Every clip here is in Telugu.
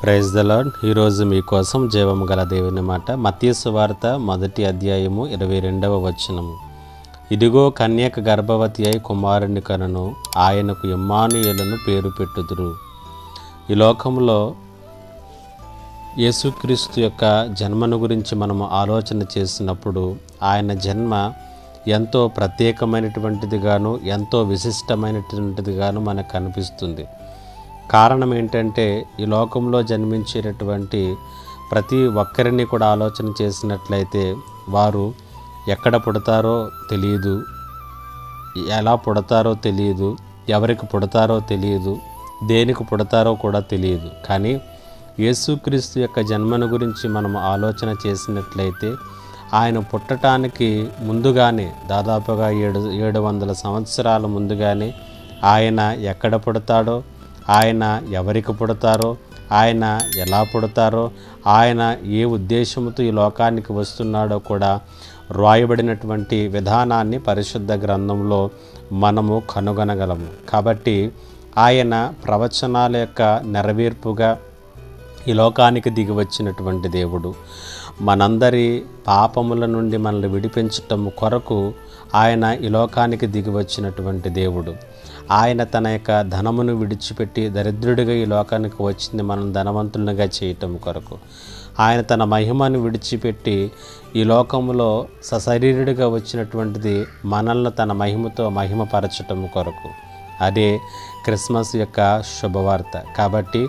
Praise the lord. ఈరోజు మీకోసం జీవము గల దేవుని మాట. మత్తయి సువార్త 1వ అధ్యాయము 22వ వచనము. ఇదిగో కన్యక గర్భవతి అయి కుమారుని కనును, ఆయనకు ఇమ్మానుయేలును పేరు పెట్టుదురు. ఈ లోకంలో యేసుక్రీస్తు యొక్క జన్మను గురించి మనము ఆలోచన చేసినప్పుడు ఆయన జన్మ ఎంతో ప్రత్యేకమైనటువంటిదిగాను ఎంతో విశిష్టమైనటువంటిదిగాను మనకు కనిపిస్తుంది. కారణం ఏంటంటే, ఈ లోకంలో జన్మించేటటువంటి ప్రతి ఒక్కరిని కూడా ఆలోచన చేసినట్లయితే వారు ఎక్కడ పుడతారో తెలియదు, ఎలా పుడతారో తెలియదు, ఎవరికి పుడతారో తెలియదు, దేనికి పుడతారో కూడా తెలియదు. కానీ యేసుక్రీస్తు యొక్క జన్మను గురించి మనం ఆలోచన చేసినట్లయితే ఆయన పుట్టడానికి ముందుగానే దాదాపుగా 700 సంవత్సరాల ముందుగానే ఆయన ఎక్కడ పుడతాడో, ఆయన ఎవరికి పుడతారో, ఆయన ఎలా పుడతారో, ఆయన ఏ ఉద్దేశంతో ఈ లోకానికి వస్తున్నాడో కూడా రాయబడినటువంటి విధానాన్ని పరిశుద్ధ గ్రంథంలో మనము కనుగొనగలము. కాబట్టి ఆయన ప్రవచనాల యొక్క నెరవేర్పుగా ఈ లోకానికి దిగి వచ్చినటువంటి దేవుడు. మనందరి పాపముల నుండి మనల్ని విడిపించటం కొరకు ఆయన ఈ లోకానికి దిగి వచ్చినటువంటి దేవుడు. ఆయన తన యొక్క ధనమును విడిచిపెట్టి దరిద్రుడిగా ఈ లోకానికి వచ్చింది మనం ధనవంతులుగా చేయటం కొరకు. ఆయన తన మహిమను విడిచిపెట్టి ఈ లోకంలో సశరీరుడిగా వచ్చినటువంటిది మనల్ని తన మహిమతో మహిమపరచటం కొరకు. అదే క్రిస్మస్ యొక్క శుభవార్త. కాబట్టి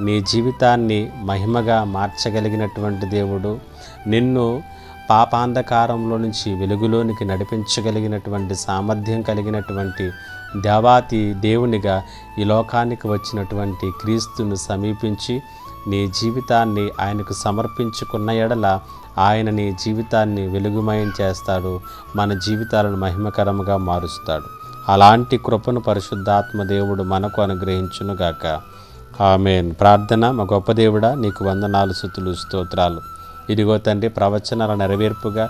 నీ జీవితాన్ని మహిమగా మార్చగలిగినటువంటి దేవుడు, నిన్ను పాపాంధకారంలో నుంచి వెలుగులోనికి నడిపించగలిగినటువంటి సామర్థ్యం కలిగినటువంటి దేవాతి దేవునిగా ఈ లోకానికి వచ్చినటువంటి క్రీస్తును సమీపించి నీ జీవితాన్ని ఆయనకు సమర్పించుకున్న ఎడల ఆయన నీ జీవితాన్ని వెలుగుమయం చేస్తాడు, మన జీవితాలను మహిమకరంగా మారుస్తాడు. అలాంటి కృపను పరిశుద్ధాత్మ దేవుడు మనకు అనుగ్రహించునుగాక. ఆమేన్. ప్రార్థన. మా గొప్ప దేవుడా, నీకు వందనాలు, స్తుతులు, స్తోత్రాలు. ఇదిగో తండ్రి, ప్రవచనాల నెరవేర్పుగా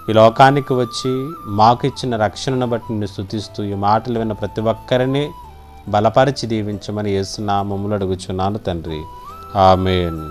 ఈ లోకానికి వచ్చి మాకు ఇచ్చిన రక్షణను బట్టి నిన్ను స్తుతిస్తూ ఈ మాటలు విన్న ప్రతి ఒక్కరిని బలపరిచి దీవించమని యేసు నామములో అడుగుచున్నాను తండ్రి. ఆమేన్.